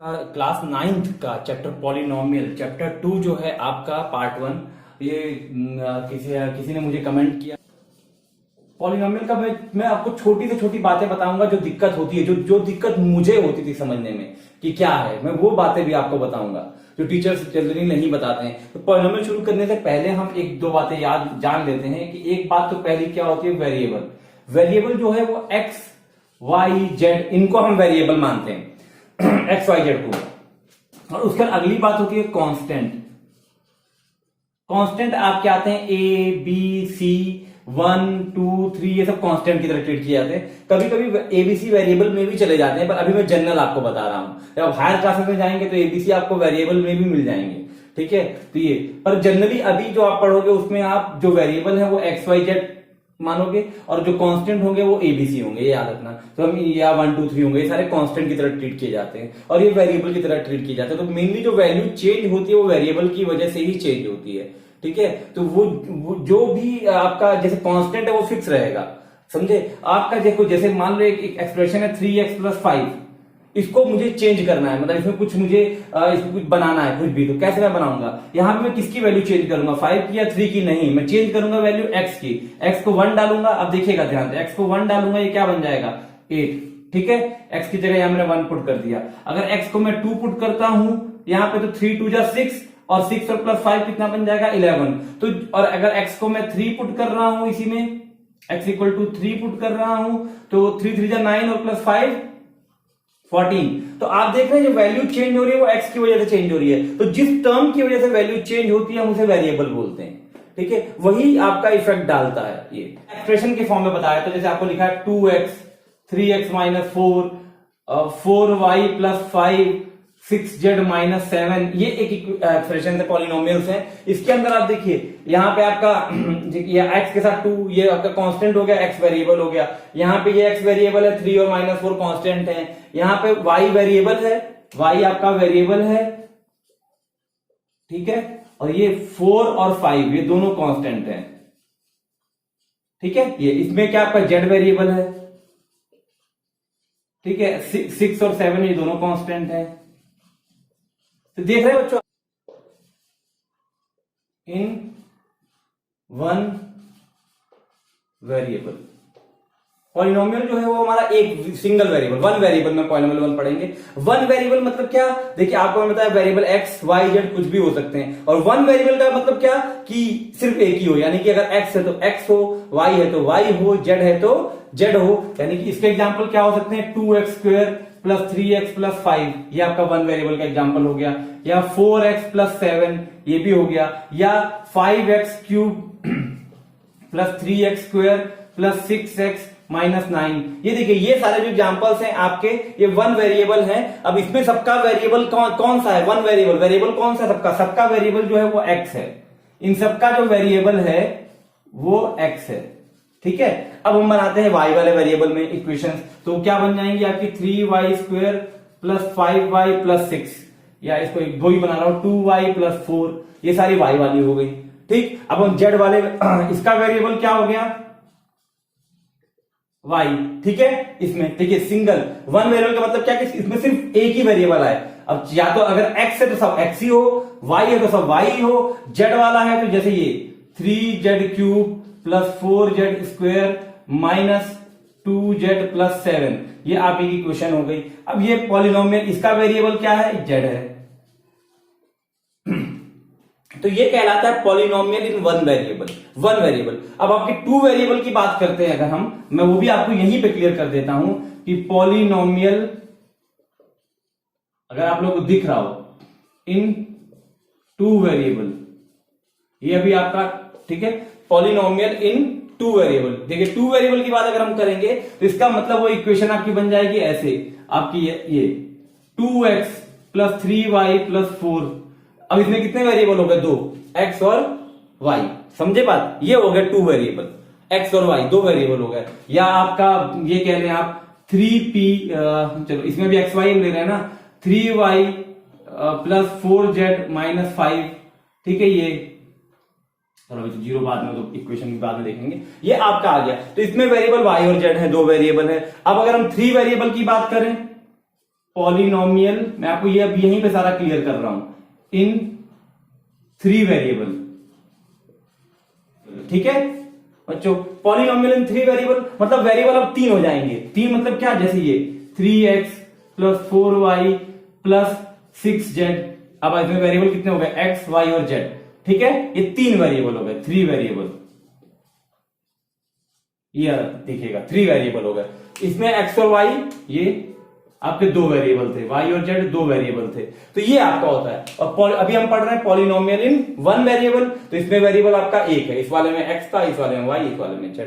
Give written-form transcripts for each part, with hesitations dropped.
Class ninth का chapter polynomial chapter 2 जो है आपका पार्ट 1। ये किसी ने मुझे कमेंट किया। पॉलिनोमियल का मैं आपको छोटी से छोटी बातें बताऊंगा जो दिक्कत होती है, जो दिक्कत मुझे होती थी समझने में कि क्या है, मैं वो बातें भी आपको बताऊंगा जो टीचर्स जनरली नहीं बताते हैं। तो पॉलिनोमियल शुरू करने से पहले हम एक दो बातें याद जान लेते हैं कि एक बात तो पहली क्या होती है, वेरिएबल। वेरिएबल जो है वो एक्स वाई जेड, इनको हम वेरिएबल मानते हैं एक्स वाई जेड को। और उसके बाद अगली बात होती है कांस्टेंट। कांस्टेंट आपके आते हैं ए बी सी 1 2 3, ये सब कांस्टेंट की तरह ट्रीट किए जाते हैं। कभी कभी एबीसी वेरिएबल में भी चले जाते हैं, पर अभी मैं जनरल आपको बता रहा हूं। जब हायर क्लासेस में जाएंगे तो एबीसी आपको वेरिएबल में भी मिल जाएंगे, ठीक है। तो ये पर जनरली अभी जो आप पढ़ोगे उसमें आप जो वेरिएबल है वो एक्स वाई जेड मानोगे और जो कांस्टेंट होंगे वो एबीसी होंगे, ये याद रखना। तो हम या 1 2 3 होंगे, ये सारे कांस्टेंट की तरह ट्रीट किए जाते हैं और ये वेरिएबल की तरह ट्रीट किए जाते हैं। तो मेनली जो वैल्यू चेंज होती है वो वेरिएबल की वजह से ही चेंज होती है, ठीक है। तो वो जो भी आपका जैसे कांस्टेंट है वो फिक्स रहेगा, समझे। आपका देखो जैसे मान लो एक एक्सप्रेशन है 3x + 5, इसको मुझे चेंज करना है, मतलब इसमें कुछ मुझे इसमें कुछ बनाना है कुछ भी, तो कैसे मैं बनाऊंगा। यहां पे मैं किसकी वैल्यू चेंज करूंगा, 5 की या 3 की? नहीं, मैं चेंज करूंगा वैल्यू x की। x को 1 डालूंगा, अब देखिएगा ध्यान से, x को 1 डालूंगा, ये क्या बन जाएगा 8, ठीक है। x की जगह यहां मैंने 1 पुट कर दिया। अगर x को मैं 2 पुट करता हूं यहां पे तो 3 2 जा 6 और 6 और +5 कितना बन जाएगा 11। तो और अगर x को मैं 3 पुट कर रहा हूं इसी में, x = 3 पुट कर रहा हूं तो 3 3 जा 9 और +5 14। तो आप देख रहे हैं जो वैल्यू चेंज हो रही है वो x की वजह से चेंज हो रही है। तो जिस टर्म की वजह से वैल्यू चेंज होती है हम उसे वेरिएबल बोलते हैं, ठीक है। वही आपका इफेक्ट डालता है। ये एक्सप्रेशन के फॉर्म में बताया, तो जैसे आपको लिखा है 2x 3x - 4 4y + 5 6z - 7, ये एक एक्सप्रेशन है, पॉलिनोमियल्स है। इसके अंदर आप देखिए यहाँ पे आपका ये x के साथ 2, ये आपका कांस्टेंट हो गया, x वेरिएबल हो गया। यहाँ पे ये x वेरिएबल है, 3 और -4 कांस्टेंट है। यहाँ पे y वेरिएबल है, y आपका वेरिएबल है, ठीक है। और ये 4 और 5 ये दोनों कांस्टेंट हैं, ठीक है। ये इसमें क्या आपका z वेरिएबल है, ठीक है। 6 और 7 ये दोनों कांस्टेंट हैं। तो देख रहे हैं बच्चों, इन 1 वेरिएबल पॉलिनोमियल जो है वो हमारा एक सिंगल वेरिएबल, 1 वेरिएबल में पॉलिनोमियल 1 पढ़ेंगे। 1 वेरिएबल मतलब क्या, देखिए आपको मैं बताया वेरिएबल x y z कुछ भी हो सकते हैं। और 1 वेरिएबल का मतलब क्या कि सिर्फ एक ही हो, यानी कि अगर x है तो x हो, y है तो y हो, z है तो z हो। यानी कि इसके एग्जांपल क्या हो सकते हैं, 2x² + 3x + 5, ये आपका 1 वेरिएबल का एग्जांपल हो गया। या 4x + 7 ये भी हो गया। या 5x³ + 3x² + 6x - 9, ये देखिए ये सारे जो एग्जांपल्स हैं आपके, ये 1 वेरिएबल हैं। अब इसमें सबका वेरिएबल कौन सा है, 1 वेरिएबल कौन सा, सबका वेरिएबल जो है वो x है। इन सबका जो वेरिएबल है वो x है, ठीक है। अब हम बनाते हैं y वाले वेरिएबल में इक्वेशंस, तो क्या बन जाएंगी आपकी 3y² + 5y + 6, या इसको दो ही बना रहा हूं 2y + 4, ये सारी y वाली हो गई, ठीक। अब हम z वाले इसका वेरिएबल क्या हो गया y, ठीक है। इसमें देखिए सिंगल 1 वेरिएबल का मतलब क्या कि इसमें सिर्फ एक ही वेरिएबल है। अब या तो अगर x है तो सब x ही हो, y है तो सब y ही हो, z वाला है तो जैसे ये 3z³ + 4z² - 2z + 7, ये आपकी इक्वेशन हो गई। अब ये पॉलिनोमियल इसका वेरिएबल क्या है, z है। तो ये कहलाता है पॉलिनोमियल इन 1 वेरिएबल। अब आपके 2 वेरिएबल की बात करते हैं अगर हम, मैं वो भी आपको यहीं पे क्लियर कर देता हूं कि पॉलिनोमियल अगर आप लोगों को दिख रहा हो इन 2 वेरिएबल, ये अभी आपका, ठीक है। पॉलिनोमियल इन 2 वेरिएबल, देखिए 2 वेरिएबल की बात अगर हम करेंगे तो इसका मतलब वो इक्वेशन आपकी बन जाएगी ऐसे, आपकी ये 2x + 3y + 4। अब इसमें कितने वेरिएबल हो गए, 2, x और y, समझे बात। ये हो गया 2 वेरिएबल, x और y 2 वेरिएबल हो गए। या आपका ये कह रहे हैं आप 3p, चलो इसमें भी x y हम ले रहे हैं ना, 3y + 4z - 5, ठीक है। ये चलो 0 बाद में, तो इक्वेशन के बाद में देखेंगे। ये आपका आ गया, तो इसमें वेरिएबल y और z है, 2 वेरिएबल है। अब अगर हम 3 वेरिएबल की बात करें पॉलिनोमियल, मैं आपको ये अब यहीं पे सारा क्लियर कर रहा हूं, इन 3 वेरिएबल। ठीक है बच्चों, पॉलिनोमियल इन 3 वेरिएबल मतलब वेरिएबल अब 3 हो जाएंगे। 3 मतलब क्या, जैसे ये 3x + 4y + 6z। अब इसमें वेरिएबल कितने हो गए, x, y और z। ठीक है, ये 3 वेरिएबल हो गए, 3 वेरिएबल। ये देखिएगा 3 वेरिएबल हो गए। इसमें x और y ये आपके 2 वेरिएबल थे, y और z 2 वेरिएबल थे। तो ये आपका होता है। और अभी हम पढ़ रहे हैं पॉलिनोमियल इन 1 वेरिएबल, तो इसमें वेरिएबल आपका 1 है। इस वाले में x था, इस वाले में y, इस वाले में z।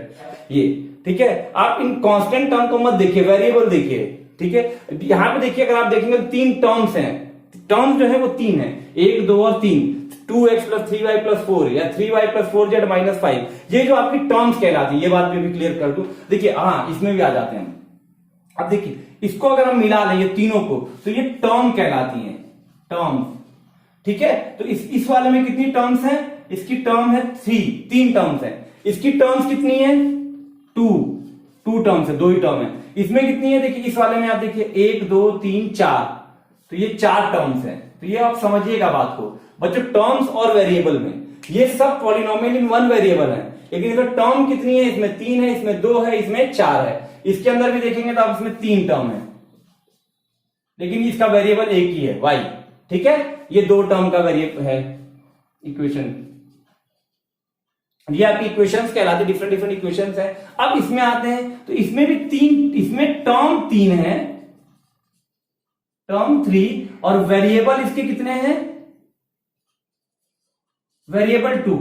ये ठीक है। आप इन कांस्टेंट टर्म को मत देखिए, वेरिएबल देखिए। ठीक है, यहां पे देखिए, अगर आप देखेंगे 3 टर्म्स हैं। टर्म जो है वो 3 है, 1, 2 और 3। 2x + 3y + 4 या 3y + 4z - 5, ये जो आपकी टर्म्स कहलाती है। ये बात मैं भी क्लियर कर दूं। देखिए हाँ, इसमें भी आ जाते हैं। अब देखिए, इसको अगर हम मिला लें ये तीनों को, तो ये टर्म कहलाती हैं, टर्म। ठीक है, तो इस वाले में कितनी टर्म्स हैं, इसकी टर्म है 3 टर्म्स हैं। इसकी टर्म्स कितनी है, 2 टर्म्स है, 2 ही टर्म है। इसमें कितनी है, देखिए इस वाले में आप देखिए 1, 2, 3, 4, तो ये 4 टर्म्स हैं। तो ये आप समझिएगा बात को बच्चों, टर्म्स और वेरिएबल में ये सब पॉलिनोमियल इन 1 वेरिएबल है। लेकिन इसमें टर्म कितनी है, इसमें 3 है, इसमें 2 है, इसमें 4 है। इसके अंदर भी देखेंगे तो आप इसमें 3 टर्म है, लेकिन इसका वेरिएबल एक ही है, y। ठीक है, ये 2 टर्म का वेरिएबल है इक्वेशन। ये आपकी इक्वेशंस कहलाते, डिफरेंट इक्वेशंस है। अब इसमें आते हैं तो इसमें भी 3, इसमें टर्म 3 है, टर्म 3, और वेरिएबल इसके कितने हैं, वेरिएबल 2।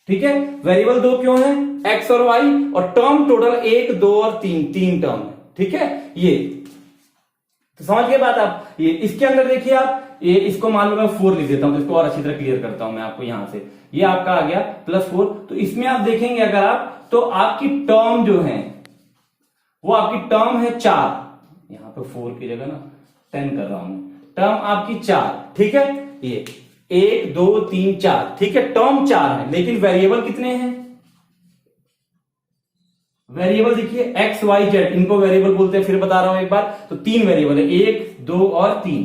ठीक है, वेरिएबल 2 क्यों है, x और y, और टर्म टोटल 1, 2 और 3 टर्म है। ठीक है, ये तो समझ गए बात आप। ये इसके अंदर देखिए आप, ये इसको मान लो मैं 4 लिख देता हूं, तो इसको और अच्छी तरह क्लियर करता हूं मैं आपको। यहां से ये आपका आ गया +4। तो इसमें आप देखेंगे अगर आप, तो आपकी टर्म जो है वो आपकी टर्म है 4। यहां पे 4 की जगह ना 10 कर रहा हूं, टर्म आपकी 4। ठीक है, ये 1, 2, 3, 4। ठीक है, टर्म 4 है, लेकिन वेरिएबल कितने हैं, वेरिएबल देखिए x, y, z, इनको वेरिएबल बोलते हैं। फिर बता रहा हूं एक बार, तो 3 वेरिएबल है, 1, 2 और 3,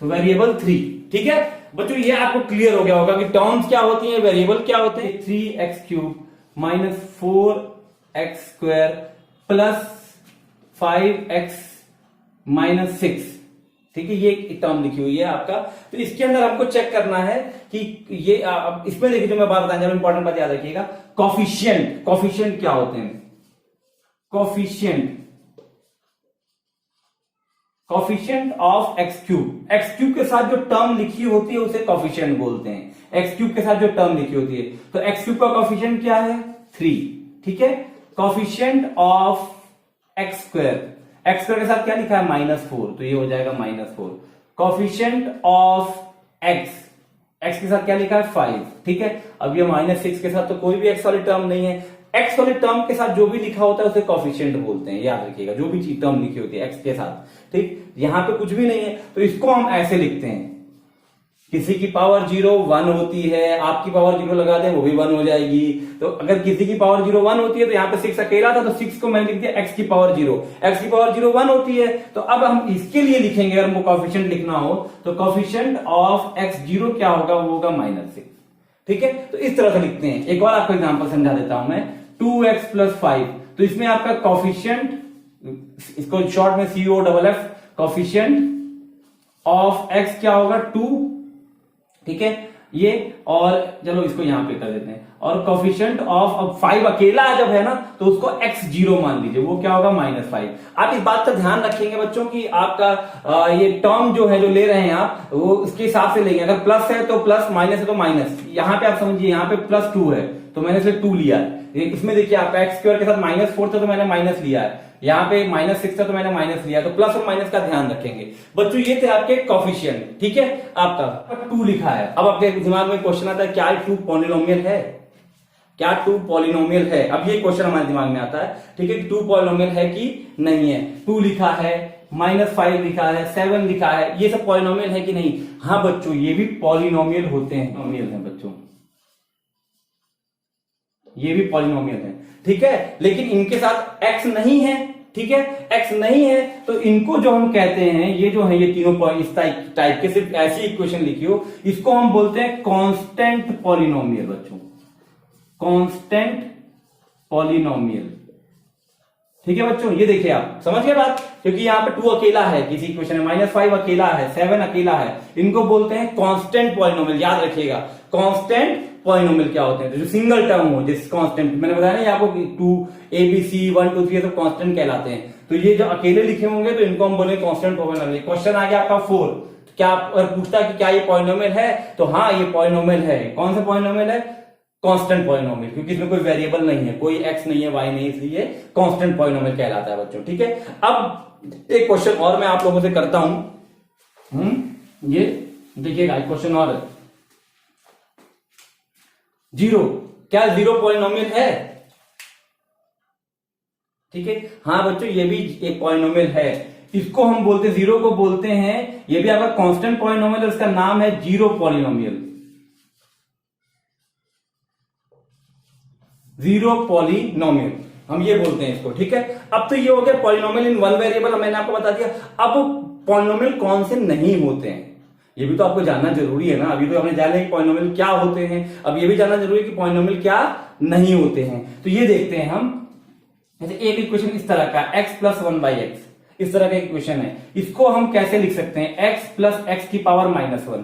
तो वेरिएबल 3। ठीक है बच्चों, ये आपको क्लियर हो गया होगा कि टर्म्स क्या होती हैं, वेरिएबल क्या होते हैं। 3x³ - 4x² + 5x - 6। ठीक है, ये एक टर्म लिखी हुई है आपका। तो इसके अंदर आपको चेक करना है कि ये इसमें देखिए, जो मैं बात बताने जा रहा हूं, इंपॉर्टेंट बात याद रखिएगा। कॉफिशिएंट क्या होते हैं, कॉफिशिएंट ऑफ x³ के साथ जो टर्म लिखी होती है उसे कॉफिशिएंट बोलते हैं। x³ के साथ जो टर्म लिखी होती है, तो x³ का कॉफिशिएंट क्या है, 3। ठीक है, कॉफिशिएंट ऑफ x² के साथ क्या लिखा है, -4, तो ये हो जाएगा -4। कॉफिशिएंट ऑफ x के साथ क्या लिखा है, 5। ठीक है, अब ये -6 के साथ तो कोई भी x वाली टर्म नहीं है। x वाले टर्म के साथ जो भी लिखा होता है उसे कॉफिशिएंट बोलते हैं, याद रखिएगा। जो भी चीज टर्म लिखी होती है x के साथ, ठीक, यहां पे कुछ भी नहीं है, तो इसको हम ऐसे लिखते हैं। किसी की पावर 0 1 होती है, आपकी पावर 0 लगा दें वो भी 1 हो जाएगी। तो अगर किसी की पावर 0 1 होती है, तो यहाँ पे 6 अकेला था, तो 6 को मैंने लिख दिया x की पावर 0। x की पावर 0 1 होती है, तो अब हम इसके लिए लिखेंगे, अगर हमको कॉफिशिएंट लिखना हो, तो कॉफिशिएंट ऑफ x0 क्या होगा, वो होगा -6। ठीक है, तो इस तरह से लिखते हैं। एक और आपको एग्जाम्पल समझा देता हूं मैं। 2x + 5, तो इसमें आपका कॉफिशिएंट, इसको शॉर्ट में COFF, कॉफिशिएंट ऑफ x क्या होगा, 2। ठीक है, ये, और चलो इसको यहां पे कर देते हैं। और कॉफिशिएंट ऑफ, अब 5 अकेला जब है ना, तो उसको x0 मान लीजिए, वो क्या होगा, -5। आप इस बात का ध्यान रखेंगे बच्चों की आपका ये टर्म जो है, जो ले रहे हैं आप, वो उसके हिसाब से लेंगे। अगर प्लस है तो प्लस, माइनस है तो माइनस। यहां पे आप समझिए, यहां पे +2 है तो मैंने इसलिए 2 लिया है। इसमें देखिए आपका x² के साथ -4 था तो मैंने माइनस लिया है, यहाँ पे -6 था तो मैंने माइनस लिया। तो प्लस और माइनस का ध्यान रखेंगे बच्चों। ये थे आपके कॉफिशिएंट। ठीक है, आपका 2 लिखा है। अब आपके दिमाग में क्वेश्चन आता है, क्या 2 पॉलिनोमियल है, क्या 2 पॉलिनोमियल है। अब ये क्वेश्चन हमारे दिमाग में आता है। ठीक है, 2 पॉलिनोमियल है कि नहीं है। 2 लिखा है, -5 लिखा है, 7 लिखा है, ये सब पॉलिनोमियल है कि नहीं। हाँ बच्चों, ये भी पॉलिनोमियल होते हैं, पॉलिनोमियल है बच्चों, ये भी पॉलिनोमियल है। ठीक है, लेकिन इनके साथ x नहीं है, ठीक है, x नहीं है तो इनको जो हम कहते हैं, ये जो है ये तीनों पॉइंट इस टाइप के, सिर्फ ऐसी इक्वेशन लिखियो, इसको हम बोलते हैं कांस्टेंट पॉलिनोमियल बच्चों, कांस्टेंट पॉलिनोमियल। ठीक है बच्चों, ये देखिए आप समझ गए बात, क्योंकि यहाँ पे 2 अकेला है किसी इक्वेशन में, -5 अकेला है, 7 अकेला है, इनको बोलते हैं कांस्टेंट पॉलिनोमियल। याद रखिएगा कांस्टेंट पॉलिनोमियल क्या होते हैं, तो जो सिंगल टर्म हो, जैसे कांस्टेंट मैंने बताया ना आपको 2 ABC 1 2 3 ये सब कांस्टेंट कहलाते हैं। तो ये जो अकेले लिखे होंगे तो इनको हम बोले कांस्टेंट पॉलिनोमियल। क्वेश्चन आ गया आपका 4, क्या अगर पूछता कि क्या ये पॉलिनोमियल है, तो हाँ ये पॉलिनोमियल है। कौन सा पॉलिनोमियल है? कांस्टेंट पॉलिनोमियल, क्योंकि इसमें कोई वेरिएबल नहीं है, कोई x नहीं है, y नहीं, इसलिए कांस्टेंट पॉलिनोमियल कहलाता है बच्चों। ठीक है, अब एक क्वेश्चन और मैं आप लोगों से करता हूं, ये देखिएगा क्वेश्चन और, 0, क्या 0 पॉलिनोमियल है? ठीक है, हाँ बच्चों ये भी एक पॉलिनोमियल है, इसको हम बोलते हैं, 0 को बोलते हैं, ये भी आपका कांस्टेंट पॉलिनोमियल है, उसका नाम है 0 पॉलिनोमियल, 0 पॉलिनोमियल हम ये बोलते हैं इसको। ठीक है, अब तो ये हो गया पॉलिनोमियल इन 1 वेरिएबल, मैंने आपको बता दिया। अब पॉलिनोमियल कौन से नहीं होते हैं ये भी तो आपको जानना जरूरी है ना। अभी तो हमने जाना कि पॉलिनोमियल क्या होते हैं, अब ये भी जानना जरूरी है कि पॉलिनोमियल क्या नहीं होते हैं। तो ये देखते हैं हम, जैसे एक इक्वेशन इस तरह का x + 1/x, इस तरह का इक्वेशन है, इसको हम कैसे लिख सकते हैं? x + x⁻⁻1।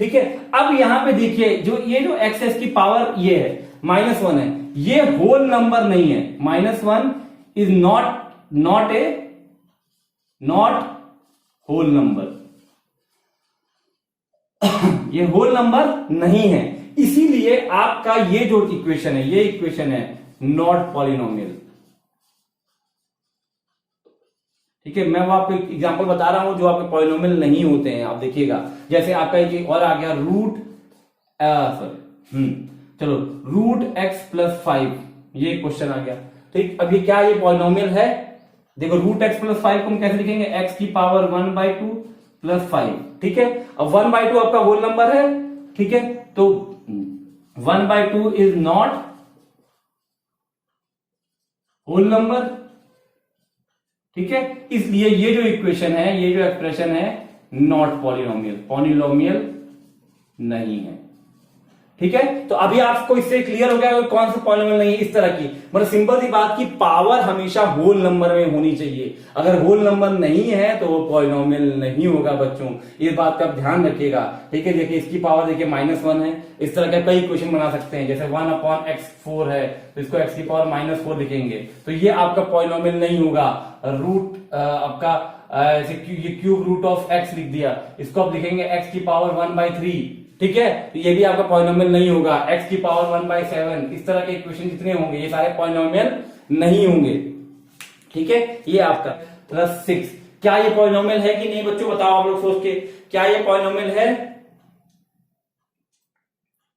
ठीक है, अब यहां पे देखिए जो ये जो x की पावर ये है -1 है, ये होल नंबर नहीं है, -1 इज नॉट होल नंबर, ये होल नंबर नहीं है, इसीलिए आपका ये जो इक्वेशन है, ये इक्वेशन है नॉट पॉलिनोमियल। ठीक है, मैं वो आपको एग्जांपल बता रहा हूं जो आपके पॉलिनोमियल नहीं होते हैं। आप देखिएगा, जैसे आपका एक और आ गया चलो √x + 5, ये क्वेश्चन आ गया। ठीक, अब ये क्या, ये पॉलिनोमियल है? देखो √x + 5 को हम कैसे लिखेंगे? x⁻1/2 + 5। ठीक है, अब 1/2 आपका होल नंबर है। ठीक है, तो 1/2 इज नॉट होल नंबर। ठीक है, इसलिए ये जो इक्वेशन है, ये जो एक्सप्रेशन है नॉट पॉलिनोमियल, पॉलिनोमियल नहीं है। ठीक है, तो अभी आपको इससे क्लियर हो गया कौन सा पॉलिनोमियल नहीं है। इस तरह की मतलब सिंपल सी बात की पावर हमेशा होल नंबर में होनी चाहिए, अगर होल नंबर नहीं है तो वो पॉलिनोमियल नहीं होगा बच्चों, इस बात का आप ध्यान रखिएगा। ठीक है, देखिए इसकी पावर देखिए -1 है, इस तरह के कई इक्वेशन बना सकते हैं, जैसे 1/x4 है तो इसको x⁻⁻4 लिखेंगे, तो ये आपका पॉलिनोमियल नहीं होगा। रूट आपका ये क्यूब रूट ऑफ x लिख दिया, इसको आप लिखेंगे x⁻1/3। ठीक है, तो ये भी आपका पॉलिनोमियल नहीं होगा। x⁻1/7, इस तरह के इक्वेशन जितने होंगे ये सारे पॉलिनोमियल नहीं होंगे। ठीक है, ये आपका +6, क्या ये पॉलिनोमियल है कि नहीं बच्चों? बताओ आप लोग सोच के, क्या ये पॉलिनोमियल है?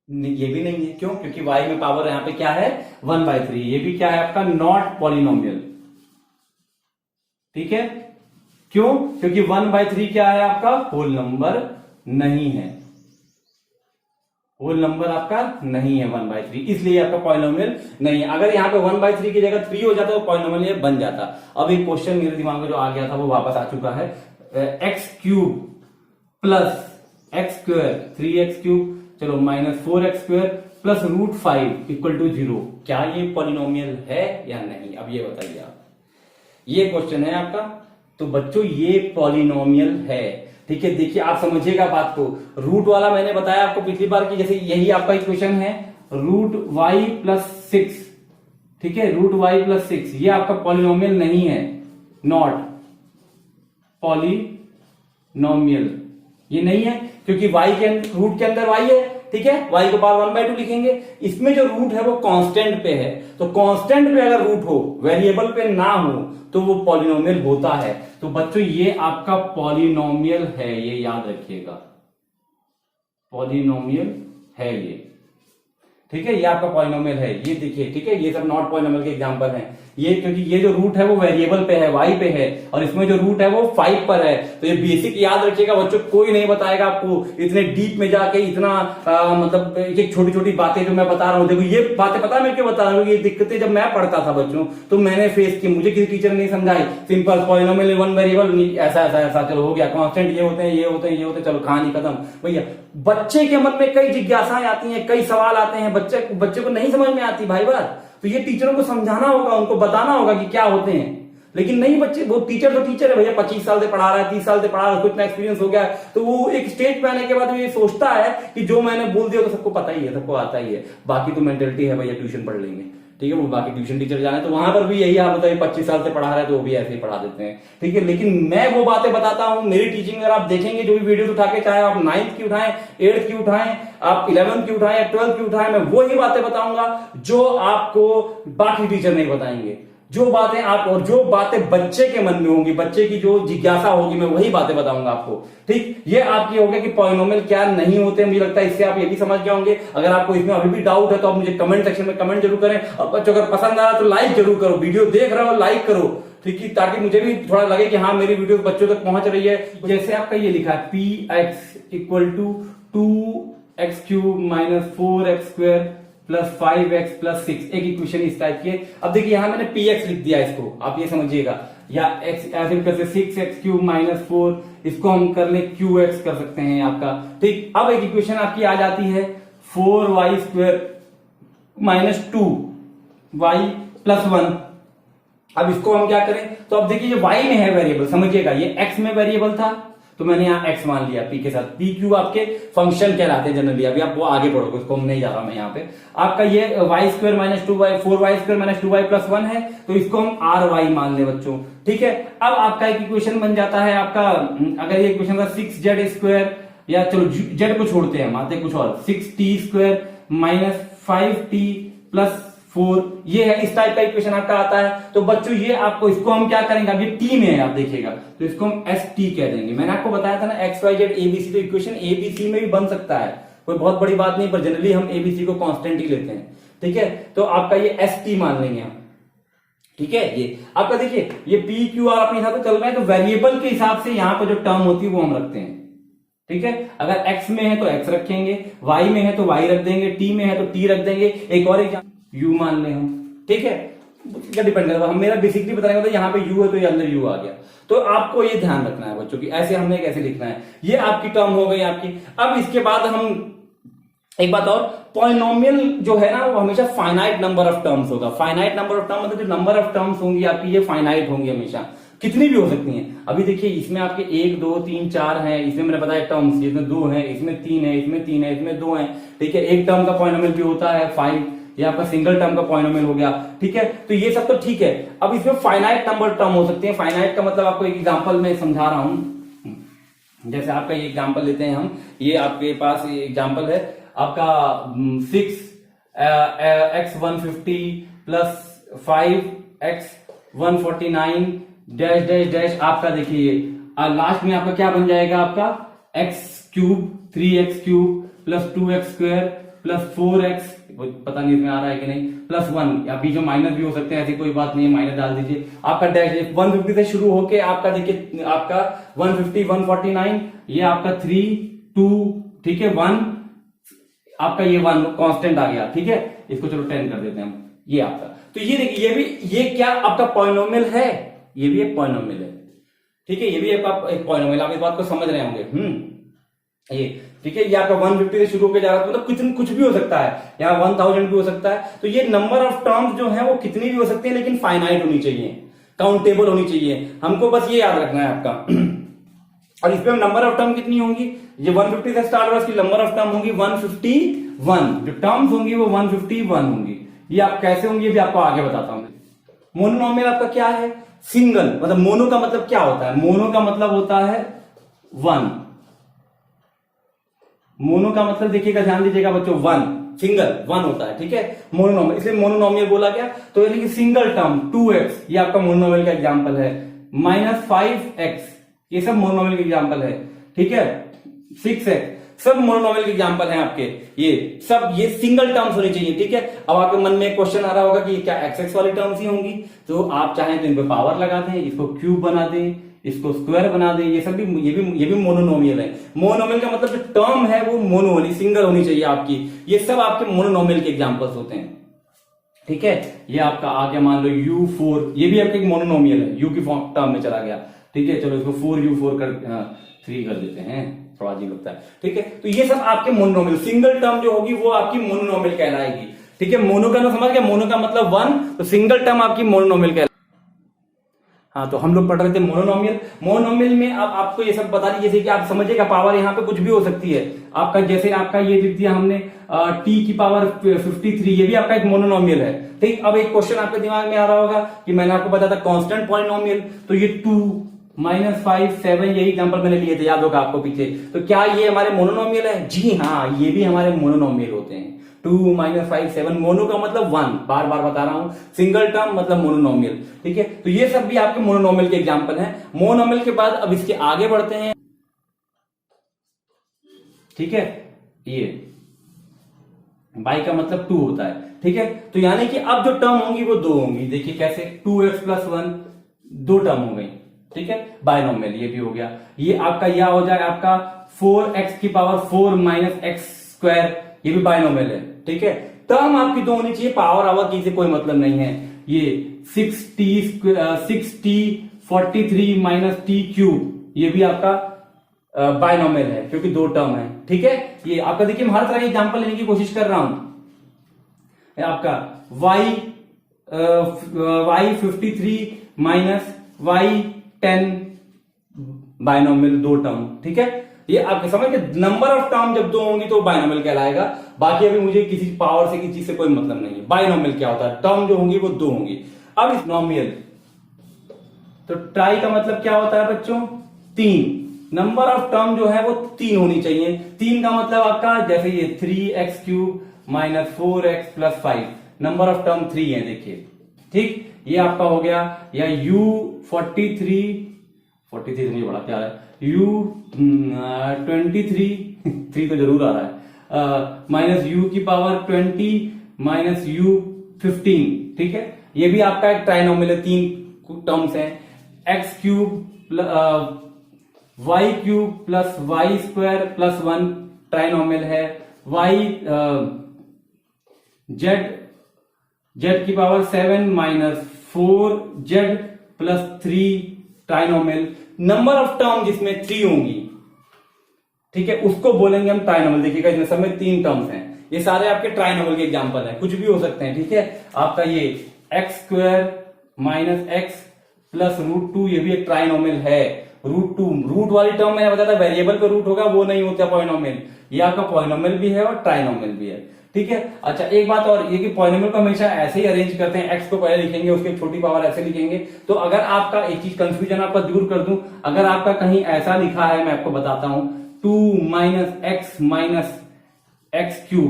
ये भी नहीं है, क्यों? क्योंकि y में पावर यहां पे क्या है 1/3, ये भी क्या है आपका नॉट पॉलिनोमियल। ठीक है, क्यों? क्योंकि 1/3 क्या है आपका होल नंबर नहीं है, होल नंबर आपका नहीं है 1/3, इसलिए आपका पॉलिनोमियल नहीं है। अगर यहाँ पे 1/3 की जगह 3 हो जाता तो पॉलिनोमियल ये बन जाता। अब एक क्वेश्चन मेरे दिमाग में जो आ गया था वो वापस आ चुका है, x³ + x², 3x³ चलो -4x² + √5 = 0, क्या ये पॉलिनोमियल है या नहीं? अब ये बताइए आप, ये क्वेश्चन है आपका। तो बच्चों ये पॉलिनोमियल है। ठीक है, देखिए आप समझिएगा बात को, रूट वाला मैंने बताया आपको पिछली बार की, जैसे यही आपका इक्वेशन है √y + 6। ठीक है, √y + 6 ये आपका पॉलिनोमियल नहीं है, नॉट पॉलिनोमियल, ये नहीं है क्योंकि y के रूट के अंदर y है। ठीक है, y को पावर 1/2 लिखेंगे, इसमें जो रूट है वो कांस्टेंट पे है, तो कांस्टेंट पे अगर रूट हो, वेरिएबल पे ना हो, तो वो पॉलिनोमियल होता है। तो बच्चों ये आपका पॉलिनोमियल है, ये याद रखिएगा, पॉलिनोमियल है ये। ठीक है, ये आपका पॉलिनोमियल है, ये देखिए। ठीक है, ये सब नॉट पॉलिनोमियल के एग्जांपल हैं। ये क्योंकि ये जो रूट है वो वेरिएबल पे है, y पे है, और इसमें जो रूट है वो 5 पर है। तो ये बेसिक याद रखिएगा बच्चों, कोई नहीं बताएगा आपको इतने डीप में जाके इतना मतलब ये छोटी छोटी बातें जो मैं बता रहा हूँ। देखो ये बातें पता मैं क्यों बता रहा हूँ, ये दिक्कतें जब मैं पढ़ता था बच्चों तो मैंने फेस की, मुझे किसी टीचर ने नहीं समझाई। सिंपल पॉलिनोमियल वन वेरिएबल, ऐसा ऐसा ऐसा, चलो हो गया, कांस्टेंट ये होते हैं ये होते हैं ये होते हैं, चलो कहानी खत्म। भैया बच्चे के मन में कई जिज्ञासाएं आती हैं, कई सवाल आते हैं, बच्चे को नहीं समझ में आती भाई बात, तो ये टीचरों को समझाना होगा, उनको बताना होगा कि क्या होते हैं। लेकिन नहीं बच्चे, वो टीचर तो टीचर है भैया, 25 साल से पढ़ा रहा है, 30 साल से पढ़ा रहा है, उसको इतना एक्सपीरियंस हो गया है, तो वो एक स्टेज पे आने के बाद ये सोचता है कि जो मैंने बोल दिया तो सबको पता ही है, सबको आता ही है। बाकी तो मेंटेलिटी है भैया, ट्यूशन पढ़ लेंगे, ठीक है, वो बाकी ट्यूशन टीचर जाने तो वहां पर भी यही हाल होता है, 25 साल से पढ़ा रहा है तो वो भी ऐसे ही पढ़ा देते हैं, ठीक है। लेकिन मैं वो बातें बताता हूं, मेरी टीचिंग अगर आप देखेंगे जो भी वीडियो उठा के, चाहे आप 9th की उठाएं, 8th की उठाएं, आप 11th की उठाएं, 12th की उठाएं, मैं वही बातें बताऊंगा जो आपको बाकी टीचर नहीं बताएंगे। जो बातें आप, और जो बातें बच्चे के मन में होंगी, बच्चे की जो जिज्ञासा होगी, मैं वही बातें बताऊंगा आपको, ठीक। ये आपकी हो गया कि पॉलिनोमियल क्या नहीं होते। मुझे लगता है इससे आप ये भी समझ गए होंगे। अगर आपको इसमें अभी भी डाउट है तो आप मुझे कमेंट सेक्शन में कमेंट जरूर करें, और बच्चों अगर पसंद आ रहा तो लाइक जरूर करो, वीडियो देख रहे हो लाइक करो, ठीक है, ताकि मुझे भी थोड़ा लगे कि हाँ मेरी वीडियो बच्चों तक पहुंच रही है। जैसे आपका ये लिखा है px equal to 2x cube minus 4x square plus 5x plus 6, एक इक्वेशन इस टाइप की है। अब देखिए यहां मैंने px लिख दिया, इसको आप ये समझिएगा, या x ऐसे कर सकते 6x क्यूब माइनस 4, इसको हम कर ले qx कर सकते हैं आपका, ठीक। अब एक इक्वेशन आपकी आ जाती है 4y square minus 2y plus 1। अब इसको हम क्या करें, तो अब देखिए ये y में है वेरिएबल, समझिएगा ये x में वेरिएबल था तो मैंने यहाँ x मान लिया p के साथ। p क्यू आपके फंक्शन कहलाते हैं जनरली, अभी आप वो आगे पढ़ोगे, उसको हम नहीं जा रहा मैं यहाँ पे। आपका ये y square minus 2y, 4y square minus 2y plus 1 है, तो इसको हम ry मान ले बच्चों, ठीक है। अब आपका एक इक्वेशन बन जाता है आपका, अगर ये इक्वेशन था 6z स्क्वायर, या चलो z को छोड़ते हैं, मानते कुछ और, 6t square minus 5t plus 4, ये है, इस टाइप का इक्वेशन आपका आता है। तो बच्चों ये आपको, इसको हम क्या करेंगे, अब ये टी में है आप देखिएगा, तो इसको हम एस टी कह देंगे। मैंने आपको बताया था ना एक्स वाई जेड एबीसी, तो इक्वेशन एबीसी में भी बन सकता है, कोई बहुत बड़ी बात नहीं, पर जनरली हम एबीसी को कांस्टेंट ही लेते हैं, ठीक है। तो आपका ये एस टी मान लेंगे हम, ठीक है। ये आपका देखिए ये पी क्यू आर अपने हिसाब से चल रहा है, तो वेरिएबल के हिसाब से यहाँ पर जो टर्म होती है वो हम रखते हैं, ठीक है। अगर x में है तो x रखेंगे, y में है तो y रख देंगे, t में है तो t रख देंगे। एक और एग्जांपल u मान ले हम, ठीक है, क्या डिपेंड करेगा, हम मेरा बेसिकली बताएंगे तो यहाँ पे u है तो ये अंदर u आ गया। तो आपको ये ध्यान रखना है बच्चों की, ऐसे हमने कैसे लिखना है, ये आपकी टर्म हो गई आपकी। अब इसके बाद हम एक बात और, पॉलिनोमियल जो है ना वो हमेशा फाइनाइट नंबर ऑफ टर्म्स होगा। फाइनाइट नंबर ऑफ टर्म मतलब जो नंबर ऑफ टर्म्स होंगी आपकी ये फाइनाइट होंगी हमेशा, कितनी भी हो सकती हैं। अभी देखिए इसमें आपके 1 2 3 4 हैं, इसमें मैंने बताया टर्म्स, इसमें 2 हैं, इसमें 3 है, इसमें 3 है, इसमें 2 हैं, ठीक है। एक टर्म का पॉलिनोमियल भी होता है 5, ये आपका सिंगल टर्म का पॉलिनोमियल हो गया, ठीक है। तो ये सब तो ठीक है। अब इसमें फाइनाइट नंबर टर्म हो सकते हैं। फाइनाइट का मतलब आपको एक एग्जांपल में समझा रहा हूं, जैसे आपका ये एग्जांपल लेते हैं हम, ये आपके पास एग्जांपल है आपका 6x 150 plus 5x 149 dash dash dash, आपका देखिए लास्ट में आपका क्या बन जाएगा, आपका x cube 3x cube plus 2x square plus 4x, पता नहीं इसमें आ रहा है कि नहीं, प्लस 1, या बीच में माइनस भी हो सकते हैं, ऐसी कोई बात नहीं है, माइनस डाल दीजिए। आपका डैश 150 से शुरू होके आपका देखिए आपका 150 149, ये आपका 3 2, ठीक है, 1, आपका ये 1 कांस्टेंट आ गया, ठीक है। इसको चलो 10 कर देते हैं हम, ये आपका। तो ये देखिए ये क्या आपका पॉलिनोमियल है, ये भी एक पॉलिनोमियल है, ठीक है, ये भी एक पॉलिनोमियल। आप इस बात को समझ रहे होंगे, ये ठीक है। ये आपका 150 से शुरू होकर जा रहा है, मतलब कुछ भी हो सकता है, यहाँ 1000 भी हो सकता है। तो ये नंबर ऑफ टर्म्स जो है वो कितनी भी हो सकती है, लेकिन फाइनाइट होनी चाहिए, काउंटेबल होनी चाहिए, हमको बस ये याद रखना है आपका। और इसमें नंबर ऑफ टर्म कितनी होंगी, ये 150 से स्टार्ट होगा, इसकी नंबर ऑफ टर्म होंगी 151, जो टर्म्स होंगी वो 151 होंगी। ये आप कैसे होंगे भी आपको आगे बताता हूं। मोनोनोमियल आपका क्या है, सिंगल, मतलब मोनो का मतलब क्या होता है, मोनो का मतलब होता है 1, मोनो का मतलब देखिएगा, ध्यान दीजिएगा बच्चों, 1 सिंगल 1 होता है, ठीक है, मोनोनोमियल, इसलिए मोनोनोमियल बोला गया। तो यानी कि सिंगल टर्म 2x, ये आपका मोनोनोमियल का एग्जांपल है, माइनस 5x, ये सब मोनोनोमियल का एग्जांपल है, ठीक है, 6x। सब मोनोनॉमियल के एग्जांपल हैं आपके, ये सब ये सिंगल टर्म्स होनी चाहिए, ठीक है। अब आपके मन में एक क्वेश्चन आ रहा होगा कि क्या एक्स वाली टर्म्स ही होंगी, तो आप चाहें तो इन पे पावर लगा दें, इसको क्यूब बना दें, इसको स्क्वायर बना दें, ये सब भी ये भी मोनोनॉमियल है। मोनोनॉमियल का मतलब जो टर्म है वो मोनो होनी, सिंगल होनी चाहिए आपकी, ये सब आपके मोनोनॉमियल के एग्जांपल्स होते हैं, ठीक है। ये आपका आ गया मान लो u4, ये भी आपका एक मोनोनॉमियल है, u की फॉर्म टर्म में चला गया, ठीक है। चलो इसको 4u4 कर 3 कर देते हैं, थोड़ा अजीब लगता है, ठीक है। तो ये सब आपके मोनोनॉमियल, सिंगल टर्म जो होगी वो आपकी मोनोनॉमियल कहलाएगी, ठीक है। मोनो का ना समझ गया, मोनो का मतलब वन, तो सिंगल टर्म आपकी मोनोनॉमियल कहलाएगी। हाँ, तो हम लोग पढ़ रहे थे मोनोनॉमियल। मोनोनॉमियल में अब आपको ये सब बता दी, जैसे कि आप समझिएगा पावर यहाँ पे कुछ भी हो सकती है आपका, जैसे आपका ये लिख दिया हमने टी की पावर 53, ये भी आपका एक मोनोनॉमियल है, ठीक। अब एक क्वेश्चन आपके दिमाग में आ रहा होगा कि मैंने आपको बताया था कांस्टेंट पॉलिनोमियल, तो ये 2 -5 7 यही एग्जांपल मैंने लिए थे, याद होगा आपको पीछे। तो क्या ये हमारे मोनोनॉमियल है? जी हाँ, ये भी हमारे मोनोनॉमियल होते हैं। 2 -5 7, मोनो का मतलब वन, बार बार बता रहा हूं, सिंगल टर्म मतलब मोनोनॉमियल, ठीक है। तो ये सब भी आपके मोनोनॉमियल के एग्जांपल हैं। मोनोनॉमियल के बाद अब इसके आगे बढ़ते हैं, ठीक है। ये बाई का मतलब 2 होता है, ठीक है। तो यानी कि अब जो टर्म होंगी वो 2 होंगी, देखिए कैसे, 2x + 1 2 टर्म हो गई, ठीक है, बायनॉमियल ये भी हो गया। ये आपका यह हो जाएगा आपका 4x की पावर 4 - x², ये भी बायनॉमियल है, ठीक है। टर्म आपकी 2 होनी चाहिए, पावर आवर की से कोई मतलब नहीं है। ये 6t 43 - t³, ये भी आपका बायनॉमियल है क्योंकि 2 टर्म है, ठीक है। ये आपका देखिए, मैं हर तरह की एग्जांपल लेने की कोशिश कर रहा हूं। आपका y 53 - y10 बायनॉमियल, 2 टर्म, ठीक है। ये आपके समझ के नंबर ऑफ टर्म जब 2 होंगी तो बायनॉमियल कहलाएगा। बाकी अभी मुझे किसी पावर से किसी चीज से कोई मतलब नहीं है। बायनॉमियल क्या होता है? टर्म जो होंगी वो 2 होंगी। अब इस नॉमियल, तो ट्राई का मतलब क्या होता है बच्चों? 3। नंबर ऑफ टर्म जो है वो 3 होनी चाहिए। 3 का मतलब आपका जैसे ये 3x³ - 4x + 5, number of term 3 है, देखिए, ठीक। ये आपका हो गया, या u43 मुझे बड़ा प्यार है, u23 3 तो जरूर आ रहा है, -u की पावर 20 - u15, ठीक है। ये भी आपका एक ट्राइनोमियल है, 3 टर्म्स हैं। x³ y³ + y² + 1 ट्राइनोमियल है। z की power 7 - 4z + 3 trinomial. Number of term जिसमें 3 होंगी, ठीक है, उसको बोलेंगे हम ट्राइनोमियल। देखिएगा इसमें सब में 3 टर्म्स हैं, ये सारे आपके ट्राइनोमियल के एग्जांपल हैं, कुछ भी हो सकते हैं, ठीक है। आपका ये x² - x + √2, ये भी एक ट्राइनोमियल है। √2 रूट वाली टर्म मैंने बताया था, वेरिएबल पे रूट होगा वो नहीं होता पॉलिनोमियल, ये आपका पॉलिनोमियल भी है और ट्राइनोमियल भी है, ठीक है। अच्छा, एक बात और ये कि पॉलिनोमियल को हमेशा ऐसे ही अरेंज करते हैं, x को पहले लिखेंगे, उसके छोटी पावर ऐसे लिखेंगे। तो अगर आपका एक चीज कंफ्यूजन आपका दूर कर दूं, अगर आपका कहीं ऐसा लिखा है, मैं आपको बताता हूं, 2 - x - x³,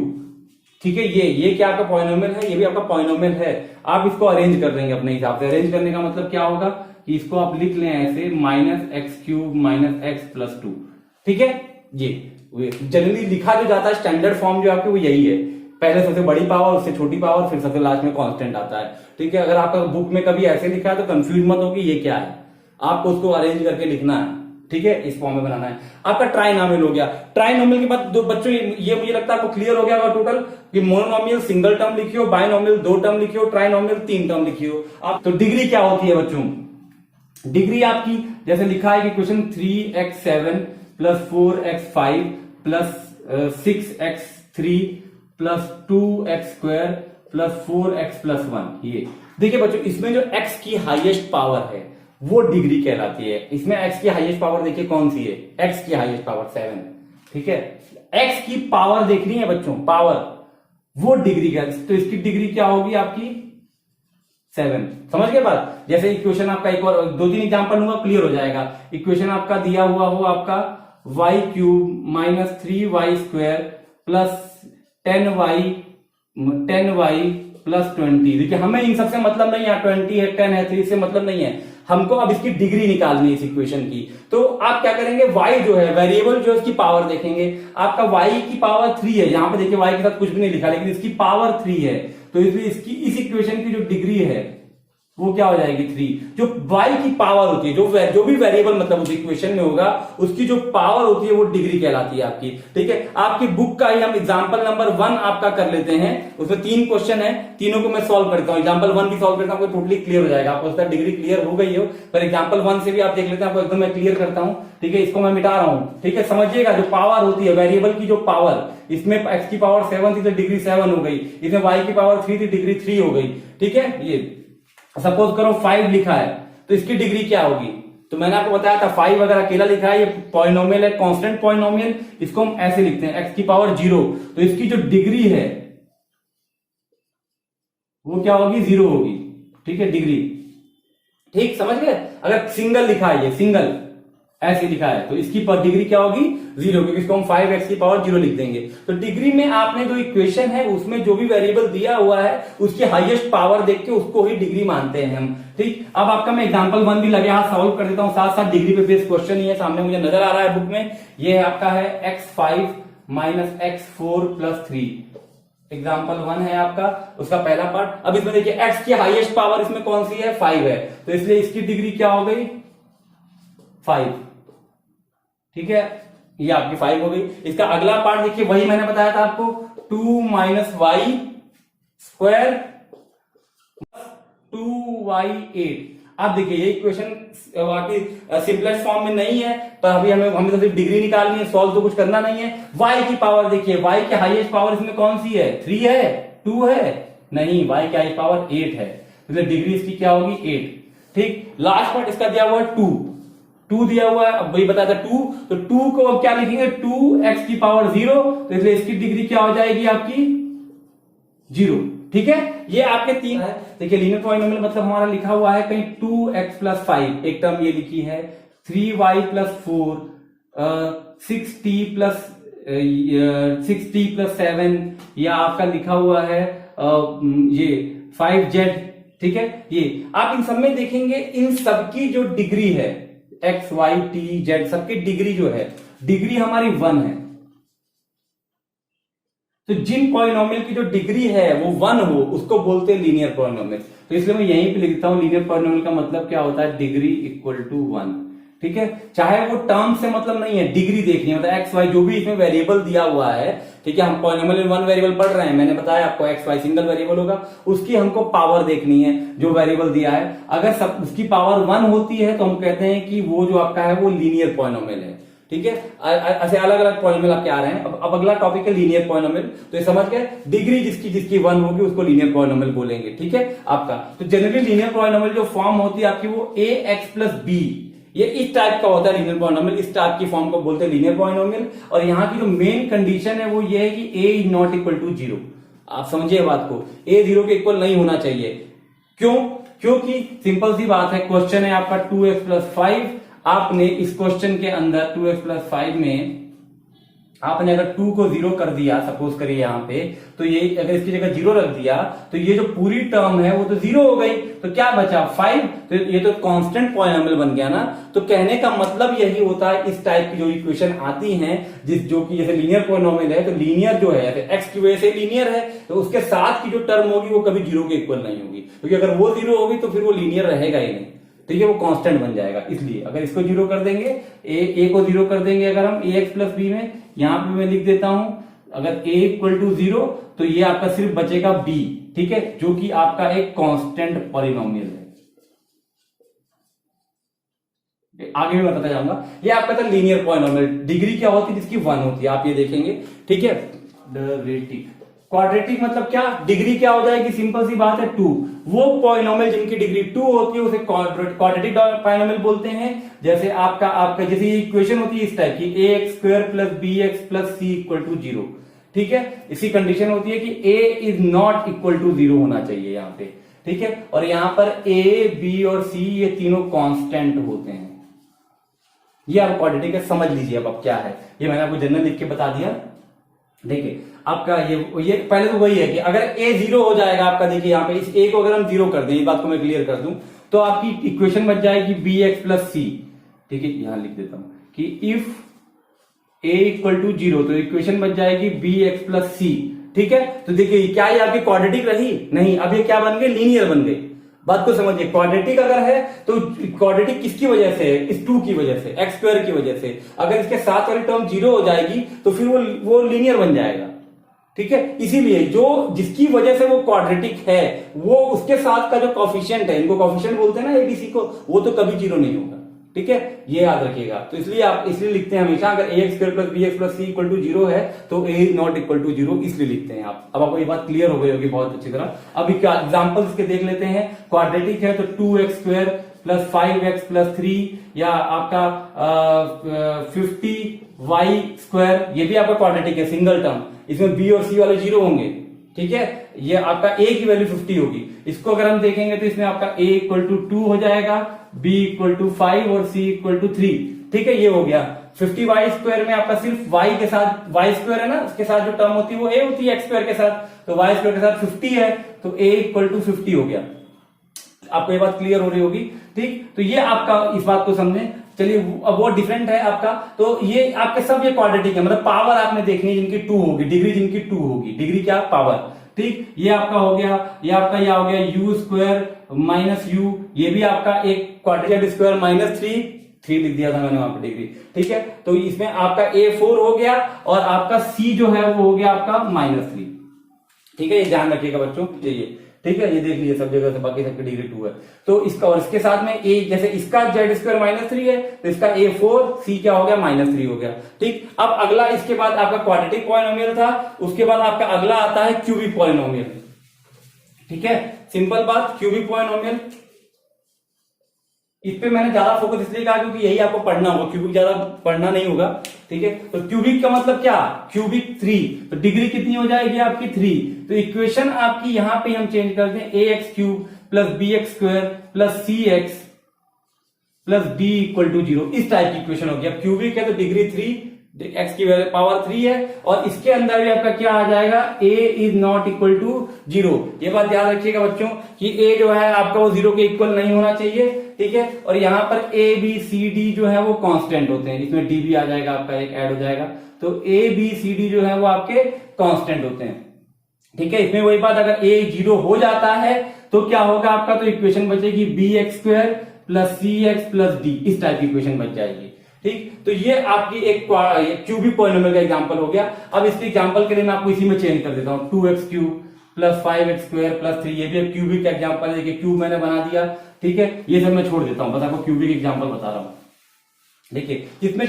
ठीक है, ये क्या आपका पॉलिनोमियल है, ये भी आपका पॉलिनोमियल है। आप इसको अरेंज कर देंगे अपने हिसाब से। अरेंज करने का मतलब क्या होगा कि इसको आप लिख लें ऐसे, -x³ - x + 2, ठीक है। ये जनरली लिखा जो जाता है, स्टैंडर्ड फॉर्म जो आपकी वो यही है, पहले सबसे बड़ी पावर, उससे छोटी पावर, फिर सबसे लास्ट में कांस्टेंट आता है, ठीक है। अगर आपका बुक में कभी ऐसे लिखा है तो कंफ्यूज मत हो कि ये क्या है, आपको उसको अरेंज करके लिखना है, ठीक है, इस फॉर्म में बनाना है। आपका ट्राइनोमियल हो गया। ट्राइनोमियल के बाद दो बच्चों, ये मुझे लगता है आपको क्लियर हो गया होगा टोटल कि मोनोनोमियल सिंगल टर्म लिखी हो, बायनोमियल 2 टर्म लिखी हो, ट्राइनोमियल 3 टर्म लिखी हो। आप तो डिग्री क्या होती है बच्चों? डिग्री आपकी जैसे लिखा है कि question 3x7 + 4x5 + 6x3 + 2x² + 4x + 1, ये देखिए बच्चों, इसमें जो x की हाईएस्ट पावर है वो डिग्री कहलाती है। इसमें x की हाईएस्ट पावर देखिए कौन सी है, x की हाईएस्ट पावर 7, ठीक है। x की पावर देखनी है बच्चों, पावर, वो डिग्री का, तो इसकी डिग्री क्या होगी आपकी 7। समझ गए बात? जैसे इक्वेशन आपका, एक और 2-3 एग्जांपल लूंगा, क्लियर हो जाएगा। इक्वेशन आपका दिया हुआ हो आपका y³ - 3y² + 10y + 20। देखिए हमें इन सबसे मतलब नहीं है, 20 है, 10 है, 3 से मतलब नहीं है। हमको अब इसकी डिग्री निकालनी है इस इक्वेशन की। तो आप क्या करेंगे, y जो है वेरिएबल जो है इसकी पावर देखेंगे। आपका y की पावर 3 है, यहां पे देखिए y के साथ कुछ भी नहीं लिखा, लेकिन इसकी पावर 3 है, तो इसलिए इसकी इस इक्वेशन की जो डिग्री है वो क्या हो जाएगी 3। जो y की पावर होती है, जो भी वेरिएबल मतलब उस इक्वेशन में होगा उसकी जो पावर होती है वो डिग्री कहलाती है आपकी। ठीक है, आपकी बुक का ही हम एग्जांपल नंबर 1 आपका कर लेते हैं। उसमें 3 क्वेश्चन है, तीनों को मैं सॉल्व करता हूं। एग्जांपल 1 भी सॉल्व करता हूं, आपको टोटली क्लियर हो जाएगा। आपको उसका डिग्री क्लियर हो गई हो, पर एग्जांपल 1 से भी आप देख लेते हैं, आपको एकदम मैं क्लियर करता हूं। ठीक है, इसको मैं मिटा रहा हूं। ठीक है, समझिएगा जो पावर होती है वेरिएबल की जो पावर, इसमें x की पावर 7 थी तो डिग्री 7 हो गई, इसमें y की पावर 3 थी, डिग्री 3 हो गई। ठीक है, ये सपोज करो 5 लिखा है तो इसकी डिग्री क्या होगी। तो मैंने आपको बताया था 5 अगर अकेला लिखा है, ये पॉलिनोमियल है, कांस्टेंट पॉलिनोमियल, इसको हम ऐसे लिखते हैं x की पावर 0, तो इसकी जो डिग्री है वो क्या होगी, 0 होगी। ठीक है, डिग्री। ठीक, समझ गए। अगर सिंगल लिखा है, ये सिंगल ऐसे लिखा है तो इसकी डिग्री क्या होगी, 0, क्योंकि इसको हम 5x की पावर 0 लिख देंगे। तो डिग्री में आपने जो इक्वेशन है उसमें जो भी वेरिएबल दिया हुआ है उसकी हाईएस्ट पावर देख के उसको ही डिग्री मानते हैं हम। ठीक, अब आपका मैं एग्जांपल 1 भी लगे हाथ सॉल्व कर देता हूं, साथ साथ डिग्री पे बेस्ड क्वेश्चन ही है, सामने मुझे नजर आ रहा है बुक में। ये आपका है x5 minus x4 plus 3, example 1 है आपका, उसका पहला पार्ट। अब इसमें देखिए x की हाईएस्ट पावर इसमें कौन सी है, 5 है, तो इसलिए इसकी डिग्री क्या हो गई, 5। ठीक है, ये आपकी 5 हो गई। इसका अगला पार्ट देखिए, वही मैंने बताया था आपको, 2 माइनस वाई स्क्वायर 2y8। अब देखिए ये इक्वेशन सिंपलेस्ट फॉर्म में नहीं है, पर अभी हमें तो सिर्फ डिग्री निकालनी है, सॉल्व तो कुछ करना नहीं है। y की पावर देखिए, y की हाईएस्ट पावर इसमें कौन सी है, 3 है, 2 है, नहीं, y की हाईएस्ट पावर 8 है, तो डिग्री इसकी क्या होगी, 8। ठीक, लास्ट पार्ट इसका दिया हुआ है 2 दिया हुआ है, अब वही बताया था 2, तो 2 को अब क्या लिखेंगे, 2x की पावर 0, तो इसलिए इसकी डिग्री क्या हो जाएगी आपकी, 0। ठीक है, ये आपके 3 है। देखिए लीनियर पॉलिनोमियल मतलब हमारा लिखा हुआ है कहीं 2x प्लस 5, एक टर्म ये लिखी है, 3y प्लस 4, 6t प्लस 7, या आपका लिखा हुआ है ये 5z। ठीक है, ये आप इन सब में देखेंगे, इन सबकी जो डिग्री है x y t z सबकी डिग्री जो है, डिग्री हमारी 1 है। तो जिन पॉलिनोमियल की जो डिग्री है वो 1 हो उसको बोलते हैं लीनियर पॉलिनोमियल। तो इसलिए मैं यहीं पे लिखता हूं, लीनियर पॉलिनोमियल का मतलब क्या होता है, डिग्री इक्वल टू 1। ठीक है, चाहे वो टर्म से मतलब नहीं है, डिग्री देखनी है, मतलब एक्स वाई जो भी इसमें वेरिएबल दिया हुआ है। ठीक है, हम पॉलिनोमियल में 1 वेरिएबल पढ़ रहे हैं, मैंने बताया आपको एक्स वाई सिंगल वेरिएबल होगा, उसकी हमको पावर देखनी है जो वेरिएबल दिया है। अगर सब उसकी पावर 1 होती है तो हम कहते हैं कि वो जो आपका है वो लीनियर पॉलिनोमियल है। ठीक है, ऐसे अलग अलग पॉलिनोमियल आपके आ रहे हैं। अब अगला टॉपिक है लीनियर पॉलिनोमियल। तो ये समझ गए, डिग्री जिसकी 1 होगी उसको लीनियर पॉलिनोमियल बोलेंगे। ठीक है आपका, तो जनरली लीनियर पॉलिनोमियल जो फॉर्म होती है आपकी वो ए एक्स प्लस बी, ये इस टाइप का होता है लीनियर पॉलिनोमियल, इस टाइप की फॉर्म को बोलते हैं लीनियर पॉलिनोमियल। और यहाँ की जो मेन कंडीशन है वो ये है कि a is not equal to 0। आप समझिए बात को, a 0 के इक्वल नहीं होना चाहिए। क्यों? क्योंकि सिंपल सी बात है, क्वेश्चन है आपका 2x प्लस 5, आपने इस क्वेश्चन के अंदर 2x प्लस 5 में आपने अगर 2 को 0 कर दिया, सपोज करिए यहाँ पे, तो ये अगर इसकी जगह 0 रख दिया तो ये जो पूरी टर्म है वो तो 0 हो गई, तो क्या बचा 5, तो ये तो कांस्टेंट पॉलिनोमियल बन गया ना। तो कहने का मतलब यही होता है, इस टाइप की जो इक्वेशन आती हैं जो कि जैसे लीनियर पॉलिनोमियल है, तो लीनियर जो है एक्स की वजह से लीनियर है, तो उसके साथ की जो टर्म होगी वो कभी 0 के इक्वल नहीं होगी, क्योंकि अगर वो 0 होगी तो फिर वो लीनियर रहेगा ही नहीं। ठीक है, वो कांस्टेंट बन जाएगा। इसलिए अगर इसको 0 कर देंगे, ए को 0 कर देंगे अगर हम ax प्लस बी में, यहां पे मैं लिख देता हूं अगर a इक्वल टू 0, तो ये आपका सिर्फ बचेगा b। ठीक है, जो कि आपका एक कांस्टेंट पॉलिनोमियल है। आगे मैं बताता जाऊंगा। ये आपका था लीनियर पॉलिनोमियल। डिग्री क्या होती है, जिसकी 1 होती है, आप ये देखेंगे। ठीक है, क्वाड्रेटिक। क्वाड्रेटिक मतलब क्या, डिग्री क्या हो जाएगी, सिंपल सी बात है 2। वो पॉलिनोमियल जिनकी डिग्री 2 होती है उसे क्वाड्रेटिक पॉलिनोमियल बोलते हैं। जैसे आपका जैसे ये इक्वेशन होती है इस टाइप की, ax square plus bx plus c equal to 0। ठीक है, इसी कंडीशन होती है कि a is not equal to 0 होना चाहिए यहाँ पे। ठीक है, और यहां पर a b और c ये तीनों कांस्टेंट होते हैं। ये आप क्वाड्रेटिक है, समझ लीजिए अब क्या है। ये मैंने आपको जनरल लिख के बता दिया। देखिए आपका ये पहले तो वही है कि अगर a 0 हो जाएगा आपका, देखिए यहाँ पे इस a को अगर हम 0 कर दें, इस बात को मैं क्लियर कर दूं, तो आपकी इक्वेशन बच जाएगी बी एक्स प्लस सी। ठीक है, यहां लिख देता हूं कि इफ a इक्वल टू 0, तो इक्वेशन बच जाएगी बी एक्स प्लस सी। ठीक है, तो देखिए क्या ये आपकी क्वाड्रेटिक रही? नहीं, अब ये क्या बन गए? लीनियर बन गई। बात को समझिए, क्वाड्रेटिक अगर है तो क्वाड्रेटिक किसकी वजह से है? इस 2 की वजह से, एक्स स्क्वायर की वजह से। अगर इसके साथ वाली टर्म 0 हो जाएगी तो फिर वो लीनियर बन जाएगा। ठीक है, इसीलिए जो जिसकी वजह से वो क्वाड्रेटिक है, वो उसके साथ का जो कॉफिशिएंट है, इनको कॉफिशिएंट बोलते हैं ना एबीसी को, वो तो कभी 0 नहीं होगा। ठीक है, ये याद रखिएगा। तो इसलिए आप इसलिए लिखते हैं हमेशा, अगर a x square plus b x plus c equal to 0 है तो a is not equal to 0, इसलिए लिखते हैं आप। अब आपको ये बात क्लियर हो गई होगी बहुत अच्छी तरह। अब एग्जाम्पल्स के देख लेते हैं। क्वाड्रेटिक है तो 2x square plus 5x plus 3, या आपका 50y स्क्वायर, ये भी आपका क्वाड्रेटिक है, सिंगल टर्म। इसमें बी और सी वाले 0 होंगे। ठीक है, ये आपका a की वैल्यू 50 होगी। इसको अगर हम देखेंगे तो इसमें आपका a इक्वल टू 2 हो जाएगा, b इक्वल टू 5 और c इक्वल टू 3। ठीक है, ये हो गया। 50y स्क्वायर में आपका सिर्फ y के साथ, y स्क्वायर है ना, उसके साथ जो टर्म होती है वो a होती है x स्क्वायर के साथ, तो y स्क्वायर के साथ 50 है, तो a इक्वल टू 50 हो गया। आपको ये बात क्लियर हो रही होगी। ठीक, तो ये आपका, इस बात को समझें। चलिए, अब वो डिफरेंट है आपका, तो ये आपके सब ये क्वाड्रेटिक है, मतलब पावर आपने देखनी है जिनकी 2 होगी, डिग्री जिनकी 2 होगी। डिग्री क्या? पावर। ठीक, ये आपका हो गया, ये आपका यह हो गया यू स्क्वायर माइनस यू, ये भी आपका एक क्वाड्रेटिक स्क्वायर माइनस 3 लिख दिया था मैंने वहां पर डिग्री। ठीक है, तो इसमें आपका A4 हो गया और आपका C जो है वो हो गया आपका -3। ठीक है, ये ध्यान रखिएगा बच्चों, ये ठीक है, ये देख लीजिए सब जगह से, बाकी सबकी डिग्री 2 है। तो इसका और इसके साथ में a, जैसे इसका जेड स्क्वायर -3 है तो इसका A4, C क्या हो गया? -3 हो गया। ठीक, अब अगला, इसके बाद आपका क्वाड्रेटिक पॉलिनोमियल था, उसके बाद आपका अगला आता है क्यूबिक पॉलिनोमियल। ठीक है, सिंपल बात, क्यूबिक पॉलिनोमियल। इस पे मैंने ज्यादा फोकस इसलिए कहा क्योंकि यही आपको पढ़ना होगा, क्यूबिक ज्यादा पढ़ना नहीं होगा। ठीक है, तो क्यूबिक का मतलब क्या? क्यूबिक 3, तो डिग्री कितनी हो जाएगी आपकी? 3। तो इक्वेशन आपकी यहां पे हम चेंज कर दें, ax cube plus bx square plus cx plus d equal to 0, इस टाइप की इक्वेशन होगी। अब क्यूबिक है तो डिग्री 3, x की वैल्यू पावर 3 है, और इसके अंदर भी आपका क्या आ जाएगा? a is not equal to 0। ये बात याद रखिएगा बच्चों कि a जो है आपका वो 0 के इक्वल नहीं होना चाहिए। ठीक है, और यहां पर a b c d जो है वो कांस्टेंट होते हैं, इसमें d भी आ जाएगा आपका, एक ऐड हो जाएगा, तो a b c d जो है वो आपके कांस्टेंट होते हैं। ठीक है, इसमें वही बात, अगर a 0 हो जाता है तो क्या होगा आपका? तो इक्वेशन बचेगी bx square plus cx plus d, इस टाइप की इक्वेशन बच जाएगी। ठीक, तो ये आपकी एक क्यूबिक पॉलिनोमियल का एग्जांपल हो गया। अब इसके एग्जांपल के लिए मैं आपको इसी में चेंज कर देता हूं, 2x cube plus 5x square plus 3, ये भी एक क्यूबिक का एग्जांपल है। देखिए, क्यूब मैंने बना दिया। ठीक है, ये सब मैं छोड़ देता हूं, बस आपको क्यूबिक एग्जांपल बता रहा हूं। देखिए, जिसमें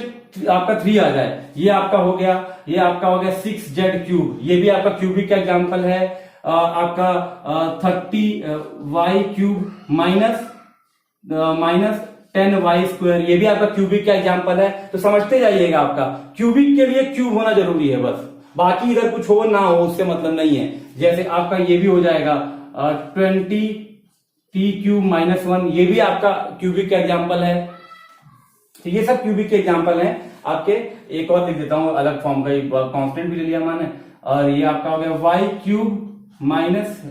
आपका 3 आ जाए, ये आपका हो गया, ये आपका हो गया 6z क्यूब, ये भी आपका क्यूबिक का एग्जांपल है। आपका 30y cube minus 10y square, ये भी आपका क्यूबिक का एग्जांपल है। तो समझते जाइएगा, आपका क्यूबिक के लिए क्यूब होना जरूरी है बस, बाकी इधर कुछ हो ना हो उससे मतलब नहीं है। जैसे आपका ये भी हो जाएगा 20t क्यूब -1, ये भी आपका क्यूबिक का एग्जांपल है। तो ये सब क्यूबिक के एग्जांपल हैं आपके। एक और लिख देता हूं अलग फॉर्म का, एक कांस्टेंट भी ले लिया मैंने, और ये आपका हो गया y क्यूब माइनस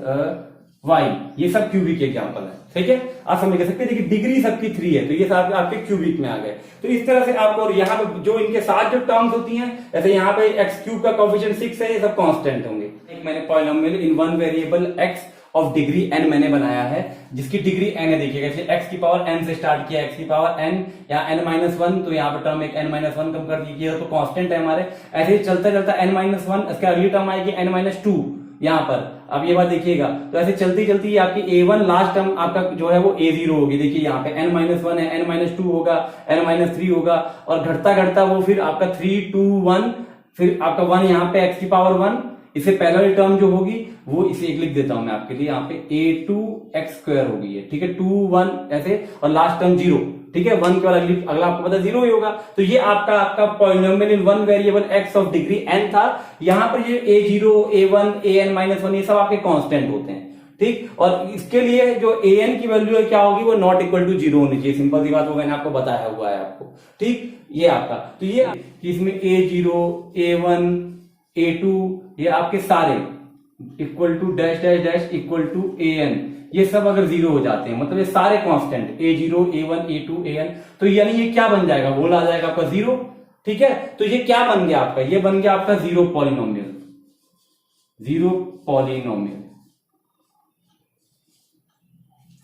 y, ये सब क्यूबिक के एग्जांपल है। ठीक है, आप समझ सकते हैं। देखिए, डिग्री सबकी 3 है, तो ये सब आपके क्यूबिक में आ गए। तो इस तरह से आपको, और यहाँ पे जो इनके साथ जो टर्म्स होती हैं, जैसे यहाँ पे x क्यूब का कोएफिशिएंट 6 है, ये सब कांस्टेंट होंगे। एक मैंने polynomial in one variable x of degree n मैंने बनाया है, जिसकी डिग्री n है। देखिएगा, जैसे x की पावर n से स्टार्ट किया, x की पावर n या n-1, तो यहाँ पर टर्म एक n-1 कम कर दीजिए, तो कांस्टेंट है हमारे। ऐसे ही चलता चलता n-1, इसका अगली टर्म आएगी n-2 यहाँ पर। अब ये बात देखिएगा, तो ऐसे चलती चलती आपकी a1 लास्ट टर्म आपका जो है वो a0 होगी। देखिए, यहाँ पे n-1 है, n-2 होगा, n-3 होगा, और घटता घटता वो फिर आपका 3, 2, 1, फिर आपका 1 यहाँ पे x की पावर 1, इससे पहला वाली टर्म जो होगी वो इसे एक लिख देता हूं मैं आपके लिए, यहाँ पे a2x स्क्वायर होगी ये। ठीक है, 2, 1 ऐसे, और लास्ट टर्म 0। ठीक है, 1 के बाद अगला आपको पता 0 ही होगा। तो ये आपका polynomial in one variable x of degree n था। यहाँ पर ये a0, a1, an-1 ये सब आपके कांस्टेंट होते हैं। ठीक, और इसके लिए जो an की वैल्यू है क्या होगी? वो नॉट इक्वल टू 0 होनी चाहिए। सिंपल सी बात, वो मैंने आपको बताया हुआ है आपको। ठीक, ये आपका, तो ये इसमें a0, a1, a2 ये आपके सारे equal to dash dash dash equal to an, ये सब अगर जीरो हो जाते हैं, मतलब ये सारे constant a0, a1, a2, an, तो यानी ये क्या बन जाएगा, वो आ जाएगा आपका जीरो। ठीक है, तो ये क्या बन गया आपका, ये बन गया आपका जीरो पॉलिनोमियल, जीरो पॉलिनोमियल।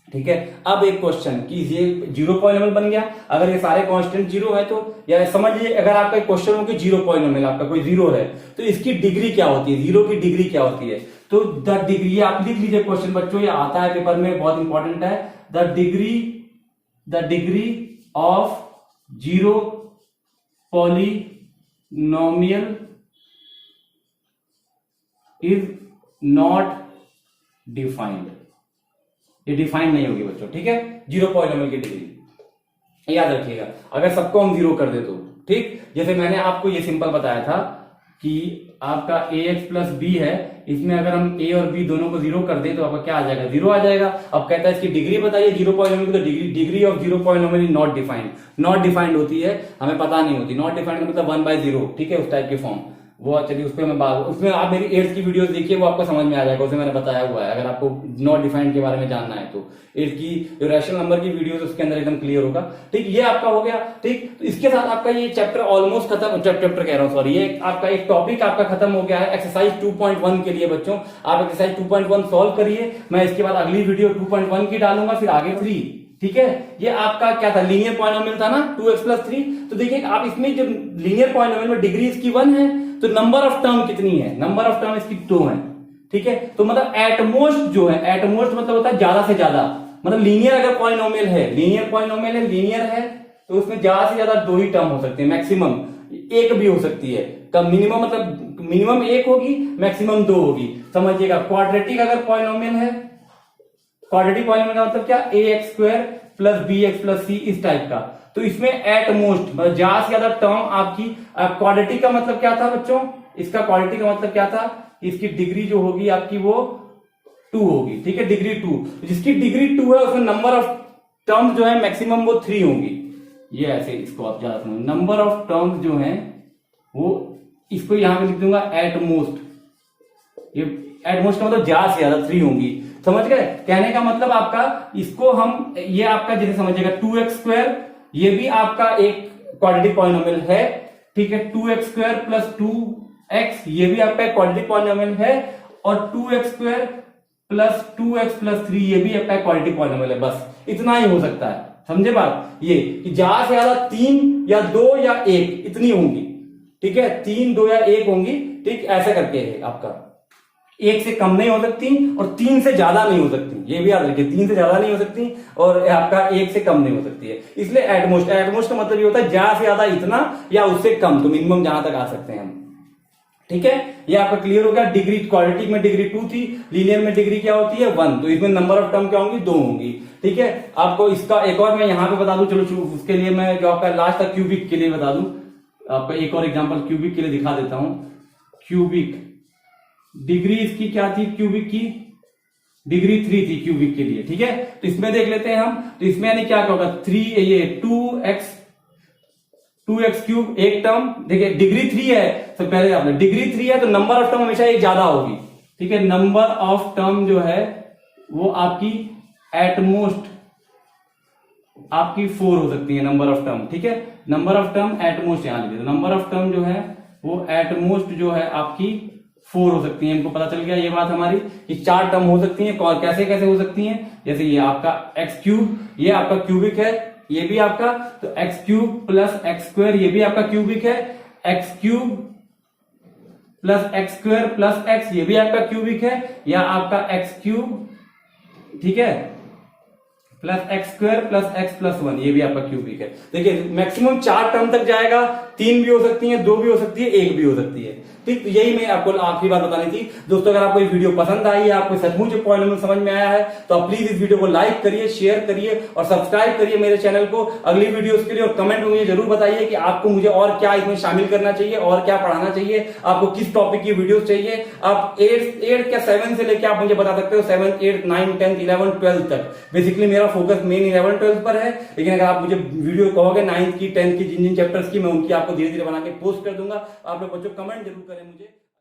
ठीक है, अब एक क्वेश्चन कि ये जीरो पॉलिनोमियल बन गया, अगर ये सारे कांस्टेंट जीरो है तो, या समझ लीजिए अगर आपका एक क्वेश्चन हो कि जीरो पॉलिनोमियल आपका कोई जीरो है, तो इसकी डिग्री क्या होती है, जीरो की डिग्री क्या होती है, तो द डिग्री, आप लिख लीजिए क्वेश्चन बच्चों, ये आता है पेपर में, बहुत इंपॉर्टेंट है। The degree of zero polynomial is not defined, ये डिफाइंड नहीं होगी बच्चों। ठीक है, जीरो पॉलिनोमियल की डिग्री याद रखिएगा, अगर सबको हम जीरो कर दे तो। ठीक, जैसे मैंने आपको ये सिंपल बताया था कि आपका ax प्लस बी है, इसमें अगर हम a और b दोनों को जीरो कर दें तो आपका क्या आ जाएगा, जीरो आ जाएगा। अब कहता है इसकी डिग्री बताइए जीरो पॉलिनोमियल की, तो degree of zero polynomial is not defined. Not defined होती है, हमें पता नहीं होती, नॉट डिफाइंड का मतलब 1/0। ठीक है, उस टाइप की फॉर्म, वो चलिए उस पर मैं बात, उसमें आप मेरी 8th की वीडियोस देखिए, वो आपको समझ में आ जाएगा, उसमें मैंने बताया हुआ है, अगर आपको नॉट डिफाइंड के बारे में जानना है तो 8th की जो रैशनल नंबर की वीडियोस उसके अंदर एकदम क्लियर होगा। ठीक, ये आपका हो गया। ठीक, तो इसके साथ आपका ये चैप्टर ऑलमोस्ट खत्म, चैप्टर कह रहा हूँ सॉरी, ये आपका एक टॉपिक आपका खत्म हो गया है एक्सरसाइज 2.1 के लिए। बच्चों आप एक्सरसाइज 2.1 सॉल्व करिए, मैं इसके बाद अगली वीडियो 2.1 की डालूंगा, फिर आगे 3। ठीक है, ये आपका क्या था, लीनियर पॉलिनोमियल था ना, 2x प्लस 3। तो देखिए आप इसमें जब लीनियर पॉलिनोमियल में डिग्री इसकी 1 है, तो नंबर ऑफ टर्म कितनी है, नंबर ऑफ टर्म इसकी 2 है। ठीक है, तो मतलब एटमोस्ट जो है, एटमोस्ट मतलब होता है ज्यादा से ज्यादा, मतलब लीनियर अगर पॉलिनोमियल है, लीनियर पॉलिनोमियल है, लीनियर है, तो उसमें ज्यादा से ज्यादा 2 ही टर्म हो सकती है, मैक्सिमम 1 भी हो सकती है, कम मिनिमम मतलब मिनिमम 1 होगी, मैक्सिमम 2 होगी, समझिएगा। क्वाड्रेटिक अगर पॉलिनोमियल है, क्वाड्रेटिक पॉलिनोमियल का मतलब क्या, ax square plus bx plus c, इस टाइप का, तो इसमें एट मोस्ट मतलब ज्यादा से ज्यादा टर्म आपकी। क्वाड्रेटिक का मतलब क्या था बच्चों, इसका क्वाड्रेटिक का मतलब क्या था, इसकी डिग्री जो होगी आपकी वो 2 होगी। ठीक है, डिग्री 2, जिसकी डिग्री 2 है उसमें नंबर ऑफ टर्म्स जो है मैक्सिमम वो 3 होंगी। ये ऐसे इसको आप ज्यादा समझ, नंबर ऑफ टर्म्स जो है वो, इसको यहां पे लिख दूंगा एट मोस्ट, ये एट मोस्ट का मतलब ज्यादा से ज्यादा 3 होंगी, समझ गए। कहने का मतलब आपका, इसको हम, ये आपका जैसे समझिएगा 2x स्क्वायर, ये भी आपका एक क्वाड्रेटिक पॉलिनोमियल है। ठीक है, 2x स्क्वायर प्लस 2x, ये भी आपका एक क्वाड्रेटिक पॉलिनोमियल है, और 2x square plus 2x plus 3, ये भी आपका क्वाड्रेटिक पॉलिनोमियल है। बस इतना ही हो सकता है, समझे बात, ये कि ज्यादा से ज्यादा 3 या 2 या 1 इतनी होंगी। ठीक है, 3, 2 या 1 होंगी। ठीक, ऐसा करके है आपका, 1 से कम नहीं हो सकती और 3 से ज्यादा नहीं हो सकती, ये भी याद रखिए, 3 से ज्यादा नहीं हो सकती और आपका 1 से कम नहीं हो सकती है। इसलिए एटमोस्ट, एटमोस्ट का मतलब ये होता है ज्यादा से ज्यादा इतना या उससे कम, तो मिनिमम जहां तक आ सकते हैं हम। ठीक है, ये आपका क्लियर हो गया। डिग्री, क्वाड्रेटिक में डिग्री 2 थी, लीनियर में डिग्री क्या होती है 1, तो इसमें नंबर ऑफ टर्म क्या होंगी, 2 होंगी। ठीक है, आपको इसका एक और मैं यहां पे बता दूं, चलो उसके लिए मैं जो आपका लास्ट तक क्यूबिक के लिए बता दूं, आपका एक और एग्जांपल क्यूबिक के लिए दिखा देता हूं। क्यूबिक डिग्री इसकी क्या थी, क्यूबिक की डिग्री 3 थी क्यूबिक के लिए। ठीक है, तो इसमें देख लेते हैं हम, तो इसमें यानी क्या होगा 3, ये 2x क्यूब एक टर्म, देखिए डिग्री 3 है, तो पहले आपने डिग्री 3 है तो नंबर ऑफ टर्म हमेशा एक ज्यादा होगी। ठीक है, नंबर ऑफ टर्म जो है वो आपकी एटमोस्ट आपकी 4 हो सकती है, नंबर ऑफ टर्म। ठीक है, नंबर ऑफ टर्म एटमोस्ट, यहां लिखिए, नंबर ऑफ टर्म जो है वो एटमोस्ट जो है आपकी 4 हो सकती है। हमको पता चल गया ये बात हमारी कि 4 टर्म हो सकती हैं। कैसे कैसे हो सकती हैं, जैसे ये आपका x क्यूब, ये आपका क्यूबिक है, ये भी आपका, तो x cube plus x square, ये भी आपका क्यूबिक है, x cube plus x square plus x, ये भी आपका क्यूबिक है, या आपका x क्यूब, ठीक है, plus x square plus x plus 1, ये भी आपका क्यूबिक है। देखिए मैक्सिमम 4 टर्म तक जाएगा, 3 भी हो सकती है, 2 भी हो सकती है, 1 भी हो सकती है। ठीक, तो यही मैं आपको आखिरी बात बतानी थी। दोस्तों अगर आपको ये वीडियो पसंद आई है, आपको सचमुच पॉलिनोमियल समझ में आया है, तो आप प्लीज इस वीडियो को लाइक करिए, शेयर करिए और सब्सक्राइब करिए मेरे चैनल को अगली वीडियोस के लिए, और कमेंट में मुझे जरूर बताइए कि आपको मुझे और क्या इसमें शामिल करना चाहिए और क्या पढ़ाना चाहिए, आपको किस टॉपिक की वीडियोस चाहिए। आप 8 क्या 7 से लेके आप मुझे बता सकते हो, 7, 8, 9, 10, 11, 12 तक। बेसिकली मेरा फोकस मेन 11, 12 पर है, लेकिन अगर आप मुझे वीडियो कहोगे 9th की, 10th की, जिन जिन चैप्टर्स की, मैं उनकी आपको धीरे धीरे बना के पोस्ट कर दूंगा। आप लोग बच्चों कमेंट जरूर करें मुझे।